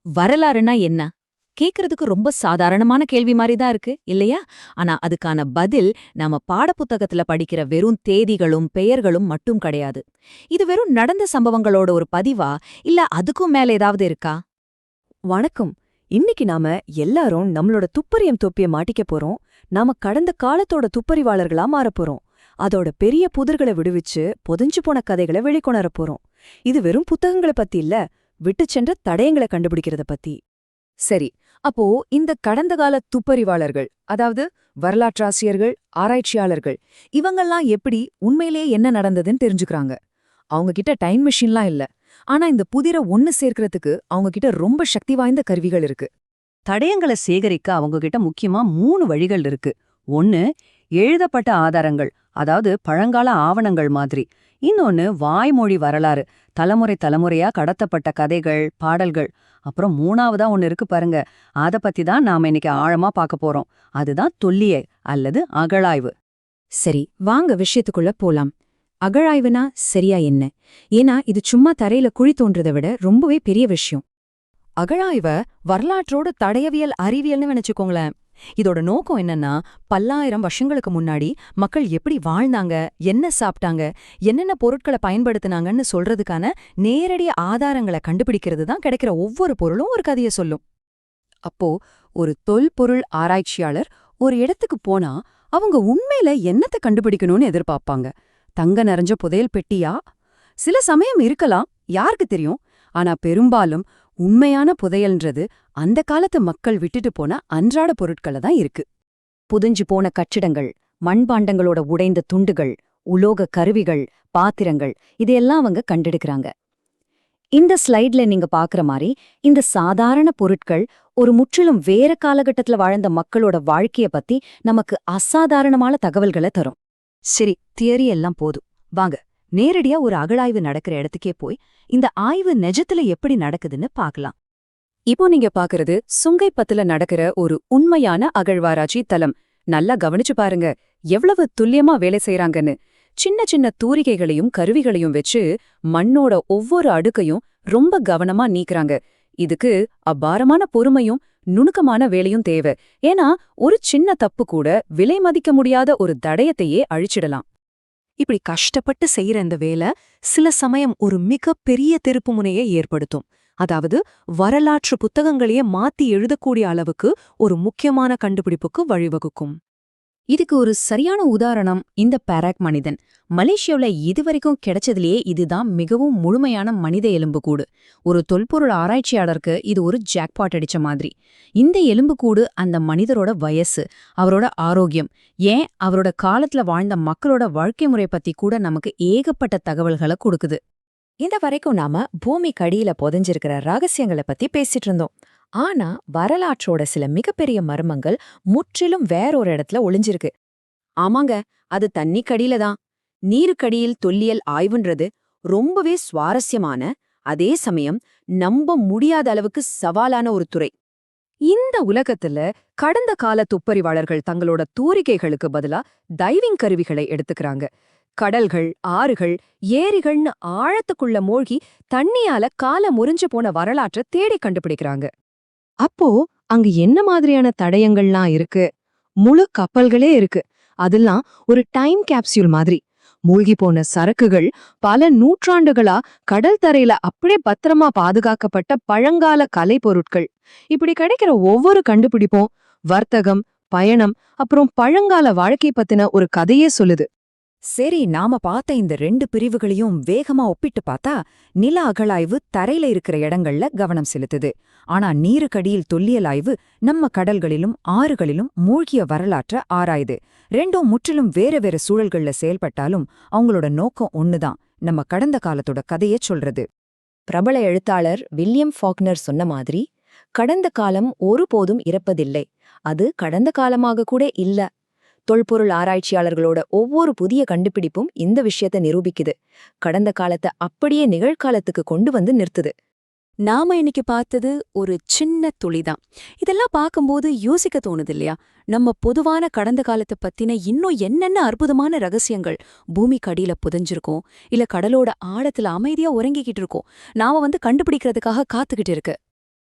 வரலாறுனா என்ன? கேக்குறதுக்கு ரொம்ப சாதாரணமான கேள்வி மாதிரி தான் இருக்கு, இல்லையா? ஆனா அதுக்கான பதில் நாம பாடப்புத்தகத்துல படிக்கிற வெறும் தேதிகளும் பெயர்களும் மட்டும் கிடையாது. இது வெறும் நடந்த சம்பவங்களோட ஒரு பதிவா, இல்ல அதுக்கும் மேல ஏதாவது இருக்கா? வணக்கம். இன்னைக்கு நாம எல்லாரும் நம்மளோட துப்பறியும் தொப்பிய மாட்டிக்க போறோம். நாம கடந்த காலத்தோட துப்பறிவாளர்களா மாறப் போறோம். அதோட பெரிய புதிர்களை விடுவிச்சு புதைஞ்சு போன கதைகளை வெளிக்கொணரப் போறோம். இது வெறும் புத்தகங்களை பத்தி இல்ல, விட்டுச் சென்ற தடயங்களை கண்டுபிடிக்கிறத பத்தி. சரி, அப்போ இந்த கடந்த கால துப்பறிவாளர்கள், அதாவது வரலாற்றாசிரியர்கள், ஆராய்ச்சியாளர்கள், இவங்கெல்லாம் எப்படி உண்மையிலேயே என்ன நடந்ததுன்னு தெரிஞ்சுக்கிறாங்க? அவங்க கிட்ட டைம் மிஷின்லாம் இல்ல. ஆனா இந்த புதிரை ஒன்னு சேர்க்கறதுக்கு அவங்க கிட்ட ரொம்ப சக்தி வாய்ந்த கருவிகள் இருக்கு. தடயங்களை சேகரிக்க அவங்க கிட்ட முக்கியமா 3 வழிகள் இருக்கு. ஒன்னு, எழுதப்பட்ட ஆதாரங்கள், அதாவது பழங்கால ஆவணங்கள் மாதிரி. இன்னொன்னு, வாய்மொழி வரலாறு, தலைமுறை தலைமுறையா கடத்தப்பட்ட கதைகள், பாடல்கள். அப்புறம் 3ஆவதா ஒன்னு இருக்கு பாருங்க, அத பத்தி தான் நாம இன்னைக்கு ஆழமா பார்க்க போறோம். அதுதான் தொல்லியல் அல்லது அகழாய்வு. சரி, வாங்க விஷயத்துக்குள்ள போலாம். அகழாய்வுனா சரியா என்ன? ஏன்னா இது சும்மா தரையில குழி தோன்றதை விட ரொம்பவே பெரிய விஷயம். அகழாய்வ வரலாற்றோட தடயவியல் அறிவியல்னு நினைச்சுக்கோங்களேன். இதோட நோக்கம் என்னன்னா, பல்லாயிரம் வருஷங்களுக்கு முன்னாடி மக்கள் எப்படி வாழ்ந்தாங்க, என்ன சாப்பிட்டாங்க, என்னென்ன பொருட்களை பயன்படுத்தினாங்கன்னு சொல்றதுக்கான நேரடி ஆதாரங்களை கண்டுபிடிக்கிறது தான். கிடைக்கிற ஒவ்வொரு பொருளும் ஒரு கதையை சொல்லும். அப்போ ஒரு தொல்பொருள் ஆராய்ச்சியாளர் ஒரு இடத்துக்கு போனா அவங்க உண்மையில என்னத்தை கண்டுபிடிக்கணும்னு எதிர்பார்ப்பாங்க? தங்க நிறைஞ்ச புதையல் பெட்டியா? சில சமயம் இருக்கலாம், யாருக்கு தெரியும். ஆனா பெரும்பாலும் உண்மையான புதையல்ன்றது அந்த காலத்து மக்கள் விட்டுட்டு போன அன்றாட பொருட்கள தான் இருக்கு. புதிஞ்சு போன கட்டிடங்கள், மண்பாண்டங்களோட உடைந்த துண்டுகள், உலோக கருவிகள், பாத்திரங்கள், இதையெல்லாம் அவங்க கண்டெடுக்கிறாங்க. இந்த ஸ்லைட்ல நீங்க பாக்குற மாதிரி இந்த சாதாரண பொருட்கள் ஒரு முற்றிலும் வேற காலகட்டத்துல வாழ்ந்த மக்களோட வாழ்க்கைய பத்தி நமக்கு அசாதாரணமான தகவல்களை தரும். சரி, தியரி எல்லாம் போதும். வாங்க நேரடியா ஒரு அகழாய்வு நடக்கிற இடத்துக்கே போய் இந்த ஆய்வு நிஜத்துல எப்படி நடக்குதுன்னு பார்க்கலாம். இப்போ நீங்க பாக்குறது சுங்கைப்பத்துல நடக்கிற ஒரு உண்மையான அகழ்வாராய்ச்சி தலம். நல்லா கவனிச்சு பாருங்க, எவ்வளவு துல்லியமா வேலை செய்யறாங்கன்னு. சின்ன சின்ன தூரிகைகளையும் கருவிகளையும் வச்சு மண்ணோட ஒவ்வொரு அடுக்கையும் ரொம்ப கவனமா நீக்குறாங்க. இதுக்கு அபாரமான பொறுமையும் நுணுக்கமான வேலையும் தேவை. ஏன்னா ஒரு சின்ன தப்பு கூட விலை மதிக்க முடியாத ஒரு தடயத்தையே அழிச்சிடலாம். இப்படி கஷ்டப்பட்டு செய்யற இந்த வேலை சில சமயம் ஒரு மிகப்பெரிய திருப்புமுனையை ஏற்படுத்தும். அதாவது வரலாற்று புத்தகங்களையே மாத்தி எழுதக்கூடிய அளவுக்கு ஒரு முக்கியமான கண்டுபிடிப்புக்கு வழிவகுக்கும். இதுக்கு ஒரு சரியான உதாரணம் இந்த பாராக் மனிதன். மலேசியாவுல இதுவரைக்கும் கிடைச்சதுலயே இதுதான் மிகவும் முழுமையான மனித எலும்புக்கூடு. ஒரு தொல்பொருள் ஆராய்ச்சியாளருக்கு இது ஒரு ஜாக்பாட் அடிச்ச மாதிரி. இந்த எலும்புக்கூடு அந்த மனிதரோட வயசு, அவரோட ஆரோக்கியம், ஏன் அவரோட காலத்துல வாழ்ந்த மக்களோட வாழ்க்கை முறை பத்தி கூட நமக்கு ஏகப்பட்ட தகவல்களை கொடுக்குது. இந்த வரைக்கும் நாம பூமிக்கு அடியில புதைஞ்சிருக்கிற ரகசியங்களை பத்தி பேசிட்டு இருந்தோம். ஆனா வரலாற்றோட சில மிகப்பெரிய மர்மங்கள் முற்றிலும் வேறொரு இடத்துல ஒளிஞ்சிருக்கு. ஆமாங்க, அது தண்ணிக்கடியில தான். நீருக்கடியில் தொல்லியல் ஆய்வுன்றது ரொம்பவே சுவாரஸ்யமான, அதே சமயம் நம்ப முடியாத அளவுக்கு சவாலான ஒரு துறை. இந்த உலகத்துல கடந்த கால துப்பறிவாளர்கள் தங்களோட தூரிகைகளுக்கு பதிலா டைவிங் கருவிகளை எடுத்துக்கிறாங்க. கடல்கள், ஆறுகள், ஏரிகள்னு ஆழத்துக்குள்ள மூழ்கி தண்ணியால கால முறிஞ்சு போன வரலாற்றை தேடி கண்டுபிடிக்கிறாங்க. அப்போ அங்க என்ன மாதிரியான தடயங்கள்லாம் இருக்கு? முழு கப்பல்களே இருக்கு. அதெல்லாம் ஒரு டைம் கேப்சியூல் மாதிரி. மூழ்கி போன சரக்குகள், பல நூற்றாண்டுகளா கடல் தரையில அப்படியே பத்திரமா பாதுகாக்கப்பட்ட பழங்கால கலை பொருட்கள். இப்படி கிடைக்கிற ஒவ்வொரு கண்டுபிடிப்பும் வர்த்தகம், பயணம், அப்புறம் பழங்கால வாழ்க்கை பத்தின ஒரு கதையே சொல்லுது. சரி, நாம பார்த்த இந்த 2 பிரிவுகளையும் வேகமா ஒப்பிட்டு பார்த்தா நில அகழாய்வு தரையில இருக்கிற இடங்கள்ல கவனம் செலுத்துது. ஆனா நீருக்கடியில் தொல்லியல் ஆய்வு நம்ம கடல்களிலும் ஆறுகளிலும் மூழ்கிய வரலாற்ற ஆராயுது. ரெண்டும் முற்றிலும் வேற வேற சூழல்கள்ல செயல்பட்டாலும் அவங்களோட நோக்கம் ஒண்ணுதான், நம்ம கடந்த காலத்தோட கதையை சொல்றது. பிரபல எழுத்தாளர் வில்லியம் ஃபாக்னர் சொன்ன மாதிரி, கடந்த காலம் ஒருபோதும் இறப்பதில்லை, அது கடந்த காலமாக கூட இல்ல. தொல்பொருள் ஆராய்ச்சியாளர்களோட ஒவ்வொரு புதிய கண்டுபிடிப்பும் இந்த விஷயத்தை நிரூபிக்குது. கடந்த காலத்தை அப்படியே நிகழ்காலத்துக்கு கொண்டு வந்து நிறுத்துது. நாம இன்னைக்கு பார்த்தது ஒரு சின்ன துளிதான். இதெல்லாம் பார்க்கும்போது யோசிக்க தோணுது இல்லையா? நம்ம பொதுவான கடந்த காலத்தை பத்தின இன்னும் என்னென்ன அற்புதமான ரகசியங்கள் பூமிக்கு அடியில புதைஞ்சிருக்கோம், இல்ல கடலோட ஆழத்துல அமைதியா உறங்கிக்கிட்டு இருக்கோம், நாம கண்டுபிடிக்கிறதுக்காக காத்துக்கிட்டு இருக்கு.